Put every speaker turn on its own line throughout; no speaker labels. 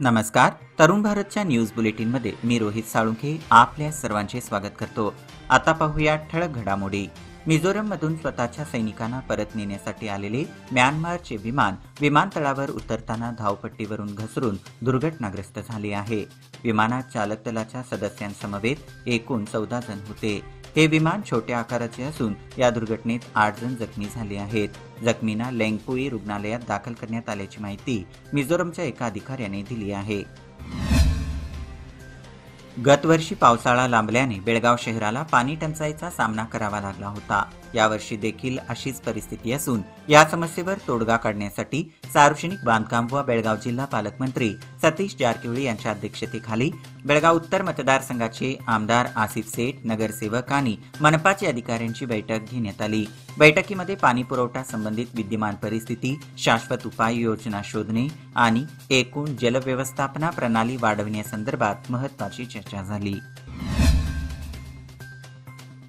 नमस्कार. तरुण भारतच्या न्यूज बुलेटिनमध्ये मी रोहित साळुंखे आपल्या सर्वांचे स्वागत करतो. आता पाहूया ठळक घडामोडी. मिझोरममधून स्वतःच्या सैनिकांना परत नेण्यासाठी आलेले म्यानमारचे विमान विमानतळावर उतरताना धावपट्टीवरून घसरून दुर्घटनाग्रस्त झाले आहे. विमानात चालक दलाच्या सदस्यांसमवेत एकूण 14 जण होते. हे विमान छोट्या आकाराचे असून या दुर्घटनेत 8 जण जखमी झाले आहेत. जखमींना लेंगपुई रुग्णालयात दाखल करण्यात आल्याची माहिती मिझोरमच्या एका अधिकाऱ्याने दिली आहे. गतवर्षी पावसाळा लांबल्याने बेळगाव शहराला पाणी टंचाईचा सामना करावा लागला होता. यावर्षी देखील अशीच परिस्थिती असून या समस्येवर तोडगा काढण्यासाठी सार्वजनिक बांधकाम व बेळगाव जिल्हा पालकमंत्री सतीश जारकिहोळी यांच्या अध्यक्षतेखाली बेळगाव उत्तर मतदारसंघाचे आमदार आसिफ सेठ, नगरसेवक आणि मनपाचे अधिकाऱ्यांची बैठक घेण्यात आली. बैठकीमध्ये पाणी पुरवठा संबंधित विद्यमान परिस्थिती, शाश्वत उपाययोजना शोधणे आणि एकूण जलव्यवस्थापना प्रणाली वाढवण्यासंदर्भात महत्त्वाची चर्चा झाली.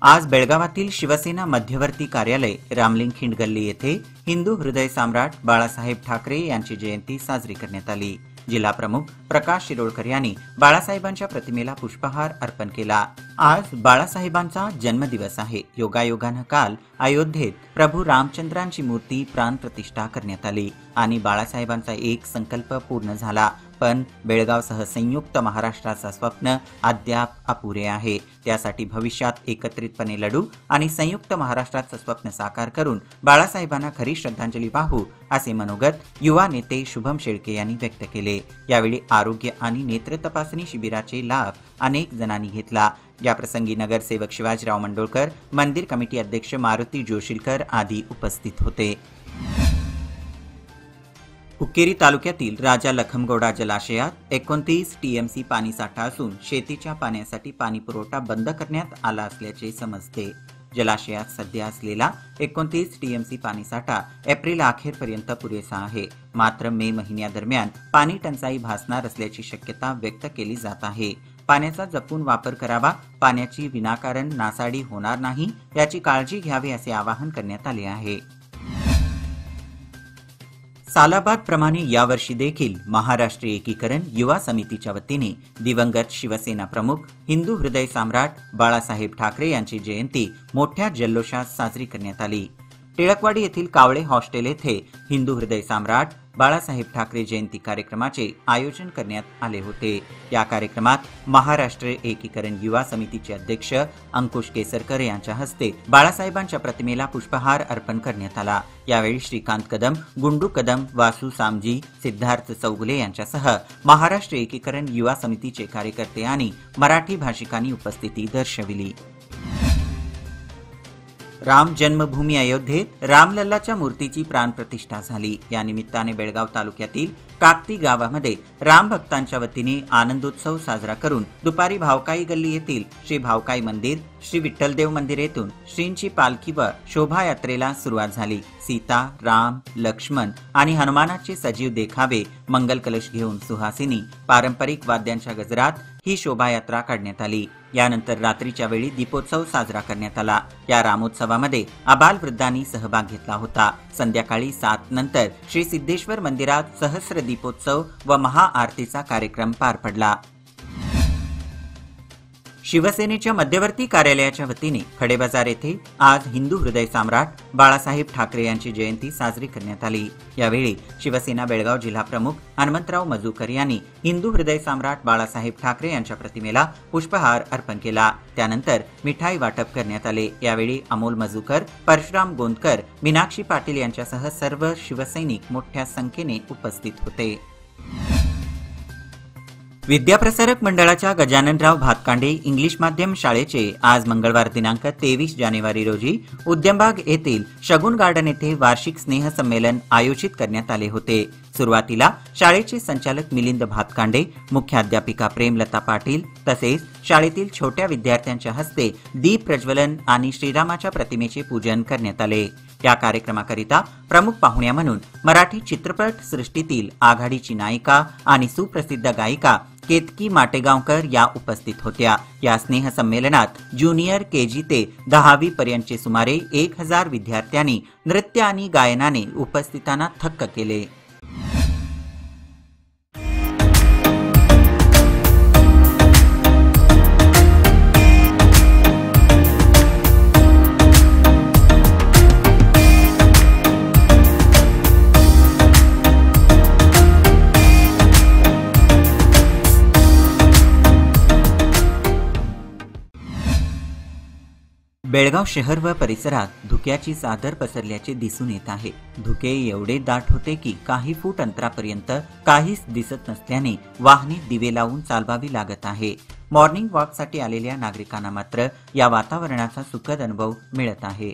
आज बेळगावातील शिवसेना मध्यवर्ती कार्यालय रामलिंग खिंडगल्ली येथे हिंदू हृदय सम्राट बाळासाहेब ठाकरे यांची जयंती साजरी करण्यात आली. जिल्हा प्रमुख प्रकाश शिरोडकर यांनी बाळासाहेबांच्या प्रतिमेला पुष्पहार अर्पण केला. आज बाळासाहेबांचा जन्मदिवस आहे. योगायोगानं काल अयोध्येत प्रभू रामचंद्रांची मूर्ती प्राणप्रतिष्ठा करण्यात आली आणि बाळासाहेबांचा एक संकल्प पूर्ण झाला. पण बेळगावसह संयुक्त महाराष्ट्राचं स्वप्न अद्याप अपुरे आहे. त्यासाठी भविष्यात एकत्रितपणे लढू आणि संयुक्त महाराष्ट्राचं स्वप्न साकार करून बाळासाहेबांना खरी श्रद्धांजली वाहू, असे मनोगत युवा नेते शुभम शेळके यांनी व्यक्त केले. यावेळी आरोग्य आणि नेत्र तपासणी शिबिराचे लाभ अनेक जणांनी घेतला. याप्रसंगी नगरसेवक शिवाजीराव मंडोळकर, मंदिर कमिटी अध्यक्ष मारुती जोशीलकर आदी उपस्थित होते. हुक्केरी तालुक्यातील राजा लखमगौडा जलाशयात 29 टीएमसी पाणीसाठा असून शेतीच्या पाण्यासाठी पाणी पुरवठा बंद करण्यात आला असल्याचे समजते. जलाशयात सध्या असलेला 29 टीएमसी पाणीसाठा एप्रिल अखेरपर्यंत पुरेसा आहे. मात्र मे महिन्यादरम्यान पाणी टंचाई भासणार असल्याची शक्यता व्यक्त केली जात आहे. पाण्याचा जपून वापर करावा, पाण्याची विनाकारण नासाडी होणार नाही याची काळजी घ्यावी असे आवाहन करण्यात आले आहे. सालाबाद प्रमाणे यावर्षी देखील महाराष्ट्र एकीकरण युवा समितीच्या वतीने दिवंगत शिवसेना प्रमुख हिंदू हृदय सम्राट बाळासाहेब ठाकरे यांची जयंती मोठ्या जल्लोषात साजरी करण्यात आली. टिळकवाडी येथील कावळे हॉस्टेल येथे हिंदू हृदय सम्राट बाळासाहेब ठाकरे जयंती कार्यक्रमाचे आयोजन करण्यात आले होते. या कार्यक्रमात महाराष्ट्र एकीकरण युवा समितीचे अध्यक्ष अंकुश केसरकर यांच्या हस्ते बाळासाहेबांच्या प्रतिमेला पुष्पहार अर्पण करण्यात आला. यावेळी श्रीकांत कदम, गुंडू कदम, वासू सामजी, सिद्धार्थ चौगुले यांच्यासह महाराष्ट्र एकीकरण युवा समितीचे कार्यकर्ते आणि मराठी भाषिकांनी उपस्थिती दर्शविली. राम जन्मभूमी अयोध्येत रामलल्लाच्या मूर्तीची प्राणप्रतिष्ठा झाली. या निमित्ताने बेळगाव तालुक्यातील काकती गावामध्ये राम भक्तांच्या वतीने आनंदोत्सव साजरा करून दुपारी भावकाई गल्ली येथील श्री भावकाई मंदिर, श्री विठ्ठलदेव मंदिर येथून श्रींची पालखी व शोभायात्रेला सुरुवात झाली. सीता, राम, लक्ष्मण आणि हनुमानाचे सजीव देखावे, मंगल कलश घेऊन सुहासिनी, पारंपरिक वाद्यांच्या गजरात ही शोभायात्रा काढण्यात आली. यानंतर रात्रीच्या वेळी दीपोत्सव साजरा करण्यात आला. या रामोत्सवामध्ये आबालवृद्धांनी सहभाग घेतला होता. संध्याकाळी 7 नंतर श्री सिद्धेश्वर मंदिरात सहस्र दीपोत्सव व महाआरतीचा कार्यक्रम पार पडला. शिवसेनेच्या मध्यवर्ती कार्यालयाच्या वतीने खडेबाजार येथे आज हिंदू हृदय सम्राट बाळासाहेब ठाकरे यांची जयंती साजरी करण्यात आली. यावेळी शिवसेना बेळगाव जिल्हा प्रमुख हनुमंतराव मजूकर यांनी हिंदू हृदय सम्राट बाळासाहेब ठाकरे यांच्या प्रतिमेला पुष्पहार अर्पण केला. त्यानंतर मिठाई वाटप करण्यात आले. यावेळी अमोल मजूकर, परशुराम गोंदकर, मीनाक्षी पाटील यांच्यासह सर्व शिवसैनिक मोठ्या संख्येने उपस्थित होते. विद्याप्रसारक मंडळाच्या गजाननराव भातकांडे इंग्लिश माध्यम शाळेचे आज मंगळवार दिनांक 23 जानेवारी रोजी उद्यमबाग येथील शगुन गार्डन येथे वार्षिक स्नेह संमेलन आयोजित करण्यात आले होते. सुरुवातीला शाळेचे संचालक मिलिंद भातकांडे, मुख्याध्यापिका प्रेमलता पाटील तसेच शाळेतील छोट्या विद्यार्थ्यांच्या हस्ते दीप प्रज्वलन आणि श्रीरामाच्या प्रतिमेचे पूजन करण्यात आले. या कार्यक्रमाकरिता प्रमुख पाहुण्या म्हणून मराठी चित्रपट सृष्टीतील आघाडीची नायिका आणि सुप्रसिद्ध गायिका केतकी माटेगावकर या उपस्थित होत्या. या स्नेह संमेलनात ज्युनियर केजी ते 10वी पर्यंतचे सुमारे 1000 विद्यार्थ्यांनी नृत्य आणि गायनाने उपस्थितांना थक्क केले. बेळगाव शहर व परिसरात धुक्याची चादर पसरल्याचे दिसून येत आहे। धुके एवढे दाट होते की काही फूट अंतरापर्यंत काहीच दिसत नसल्याने वाहने दिवे लावून चालवावी लागत आहे। मॉर्निंग वॉकसाठी आलेल्या नागरिकांना मात्र या वातावरणाचा सुखद अनुभव मिळत आहे।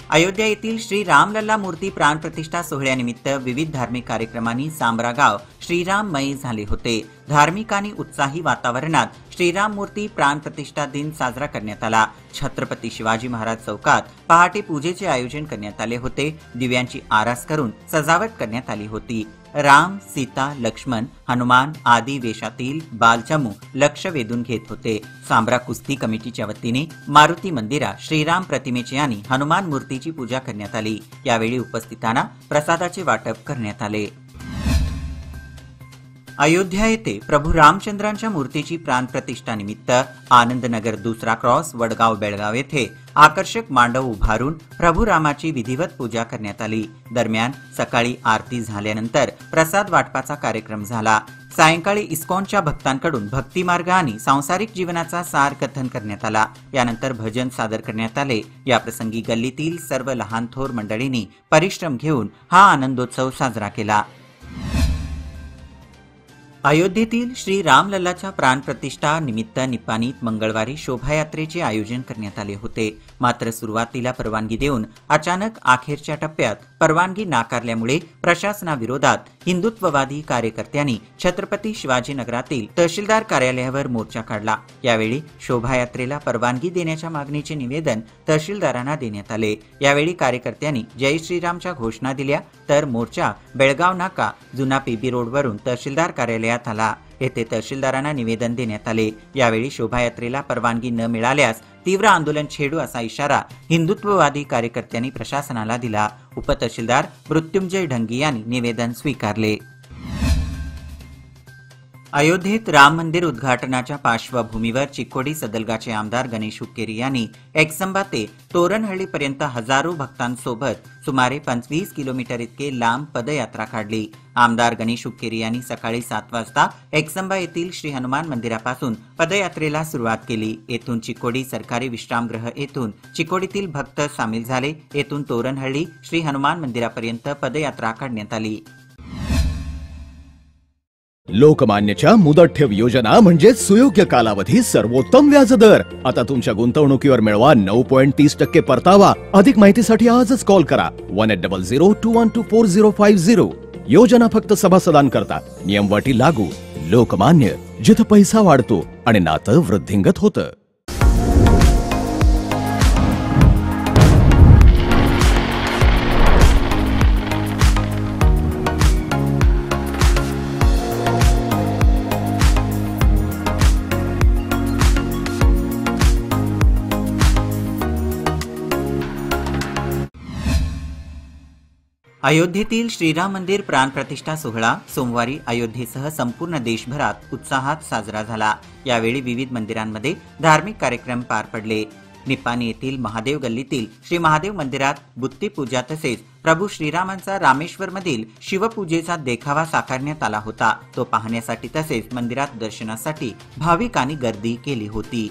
अयोध्या येथील श्री रामलल्ला मूर्ती प्राणप्रतिष्ठा सोहळ्यानिमित्त विविध धार्मिक कार्यक्रमांनी सांब्रा गाव श्रीराममय झाले होते। धार्मिक आणि उत्साही वातावरणात श्रीराम मूर्ती प्राणप्रतिष्ठा दिन साजरा करण्यात आला। छत्रपती शिवाजी महाराज चौकात पहाटे पूजेचे आयोजन करण्यात आले होते। दिव्यांची आरास करून सजावट करण्यात आली होती। राम, सीता, लक्ष्मण, हनुमान आदी वेशातील बालचमू लक्ष वेधून घेत होते। सांब्रा कुस्ती कमिटीच्या वतीने मारुती मंदिरात श्रीराम प्रतिमेची आणि हनुमान मूर्तीची पूजा करण्यात आली। यावेळी उपस्थितांना प्रसादाचे वाटप करण्यात आले। अयोध्या येथे प्रभू रामचंद्रांच्या मूर्तीची प्राणप्रतिष्ठा निमित्त आनंदनगर दुसरा क्रॉस वडगाव बेळगाव येथे आकर्षक मांडव उभारून प्रभू रामाची विधिवत पूजा करण्यात आली। दरम्यान सकाळी आरती झाल्यानंतर प्रसाद वाटपाचा कार्यक्रम झाला। सायंकाळी इस्कॉनच्या भक्तांकडून भक्तिमार्ग आणि सांसारिक जीवनाचा सार कथन करण्यात आला। यानंतर भजन सादर करण्यात आले। या प्रसंगी गल्लीतील सर्व लहान थोर मंडळींनी परिश्रम घेऊन हा आनंदोत्सव साजरा केला। अयोध्येतील श्री रामलल्लाच्या प्राणप्रतिष्ठा निमित्त निपाणीत मंगळवारी शोभायात्रेचे आयोजन करण्यात आले होते। मात्र सुरुवातीला परवानगी देऊन अचानक अखेरच्या टप्प्यात परवानगी नाकारल्यामुळे प्रशासनाविरोधात हिंदुत्ववादी कार्यकर्त्यांनी छत्रपती शिवाजीनगरातील तहसीलदार कार्यालयावर मोर्चा काढला। यावेळी शोभायात्रेला परवानगी देण्याच्या मागणीचे निवेदन तहसीलदारांना देण्यात आले। यावेळी कार्यकर्त्यांनी जय श्रीरामच्या घोषणा दिल्या, तर मोर्चा बेळगाव नाका जुना पीबी रोडवरून तहसीलदार कार्यालयात आला। येथे तहसीलदारांना निवेदन देण्यात आले। यावेळी शोभायात्रेला परवानगी न मिळाल्यास तीव्र आंदोलन छेडू असा इशारा हिंदुत्ववादी कार्यकर्त्यांनी प्रशासनाला दिला। उपतहसीलदार मृत्युंजय ढंगी यांनी निवेदन स्वीकारले। अयोध्येत राम मंदिर उद्घाटनाच्या पार्श्वभूमीवर चिकोडी सदलगाचे आमदार गणेश हुक्केरी यांनी एकसंबा ते तोरणहळ्ळीपर्यंत हजारो भक्तांसोबत सुमारे 25 किलोमीटर इतके लांब पदयात्रा काढली। आमदार गणेश हुक्केरी यांनी सकाळी 7 वाजता एकसंबा येथील श्री हनुमान मंदिरापासून पदयात्रेला सुरुवात केली। येथून चिकोडी सरकारी विश्रामगृह येथून चिकोडीतील भक्त सामील झाले। येथून तोरणहळ्ळी श्री हनुमान मंदिरापर्यंत पदयात्रा काढण्यात आली।
लोकमान्यच्या मुदत ठेव योजना म्हणजे सुयोग्य कालावधी सर्वोत्तम व्याजदर। आता तुमच्या गुंतवणुकीवर मिळवा 9.30% परतावा। अधिक माहितीसाठी आजच कॉल करा 180021245050। योजना फक्त सभासदांकरता, नियम अटी लागू। लोकमान्य, जिथे पैसा वाढतो आणि नातं वृद्धिंगत होतं।
अयोध्येतील श्रीराम मंदिर प्राणप्रतिष्ठा सोहळा सोमवारी अयोध्येसह संपूर्ण देशभरात उत्साहात साजरा झाला। यावेळी विविध मंदिरांमध्ये धार्मिक कार्यक्रम पार पडले। निपाणी येथील महादेव गल्लीतील श्री महादेव मंदिरात बुत्ती पूजा तसेच प्रभू श्रीरामांचा रामेश्वरमधील शिवपूजेचा देखावा साकारण्यात आला होता। तो पाहण्यासाठी तसेच मंदिरात दर्शनासाठी भाविकांनी गर्दी केली होती।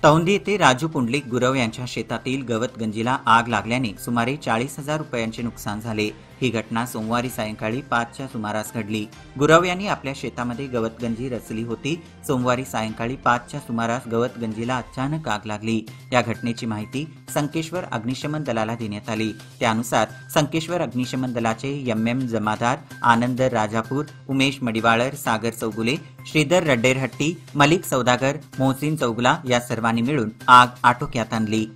तौंदी येथे राजू पुंडलिक गुरव यांच्या शेतातील गवतगंजीला आग लागल्याने सुमारे 40,000 रुपयांचे नुकसान झाले। ही घटना सोमवारी सायंकाळी 5च्या सुमारास घडली। गुरव यांनी आपल्या शेतामध्ये गवतगंजी रचली होती। सोमवारी सायंकाळी 5च्या सुमारास गवतगंजीला अचानक आग लागली। या घटनेची माहिती संकेश्वर अग्निशमन दलाला देण्यात आली। त्यानुसार संकेश्वर अग्निशमन दलाचे MM जमादार आनंद राजापूर, उमेश मडिवाळर, सागर चौगुले, श्रीधर रड्डेरहट्टी, मलिक सौदागर, मोहसिन चौगुला या सर्वांनी मिळून आग आटोक्यात आणली।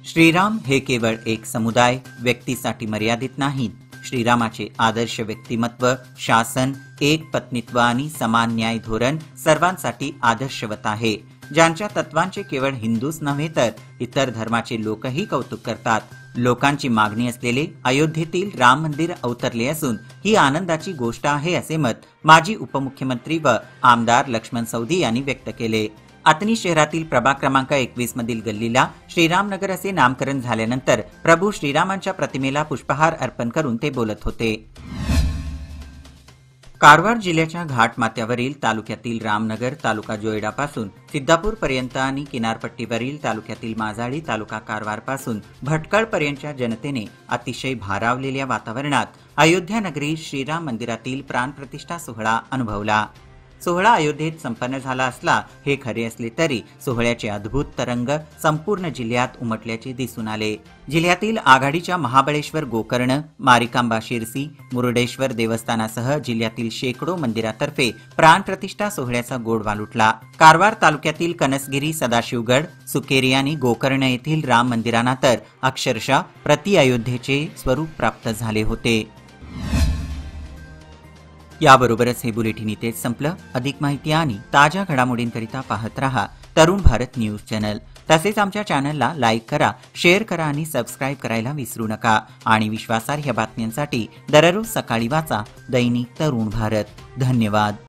श्रीराम हे केवळ एक समुदाय व्यक्तीसाठी मर्यादित नाहीत। श्रीरामाचे आदर्श व्यक्तिमत्व, शासन, एक पत्नीत्व आणि समान न्याय धोरण सर्वांसाठी आदर्शवत आहे, ज्यांच्या तत्वांचे केवळ हिंदूच नव्हे तर इतर धर्माचे लोकही कौतुक करतात। लोकांची मागणी असलेले अयोध्येतील राम मंदिर अवतरले असून ही आनंदाची गोष्ट आहे असे मत माजी उपमुख्यमंत्री व आमदार लक्ष्मण सौदी यांनी व्यक्त केले। अतनी शहरातील प्रभाग क्रमांक 21 मधील गल्लीला श्रीरामनगर असे नामकरण झाल्यानंतर प्रभू श्रीरामांच्या प्रतिमेला पुष्पहार अर्पण करून ते बोलत होते। कारवार जिल्ह्याच्या घाटमाथ्यावरील तालुक्यातील रामनगर तालुका जोयडापासून सिद्धापूरपर्यंत आणि किनारपट्टीवरील तालुक्यातील माजाळी तालुका कारवारपासून भटकळपर्यंतच्या जनतेने अतिशय भारावलेल्या वातावरणात अयोध्या नगरी श्रीराम मंदिरातील प्राणप्रतिष्ठा सोहळा अनुभवला. सोहळा अयोध्येत संपन्न झाला असला हे खरे असले तरी सोहळ्याचे अद्भुत तरंग संपूर्ण जिल्ह्यात उमटल्याचे दिसून आले. जिल्ह्यातील आघाडीच्या महाबळेश्वर, गोकर्ण, मारिकांबा शिरसी, मुरुडेश्वर देवस्थानासह जिल्ह्यातील शेकडो मंदिरातर्फे प्राणप्रतिष्ठा सोहळ्याचा गोडवा लुटला. कारवार तालुक्यातील कनसगिरी, सदाशिवगड, सुकेरी आणि गोकर्ण येथील राम मंदिरांना तर अक्षरशः प्रति अयोध्येचे स्वरूप प्राप्त झाले होते. याबरोबरच हे बुलेटिन इथेच संपलं. अधिक माहिती आणि ताज्या घडामोडींकरिता पाहत रहा तरुण भारत न्यूज चॅनल. तसेच आमच्या चॅनलला लाईक करा, शेअर करा आणि सबस्क्राईब करायला विसरू नका. आणि विश्वासार्ह बातम्यांसाठी दररोज सकाळी वाचा दैनिक तरुण भारत. धन्यवाद.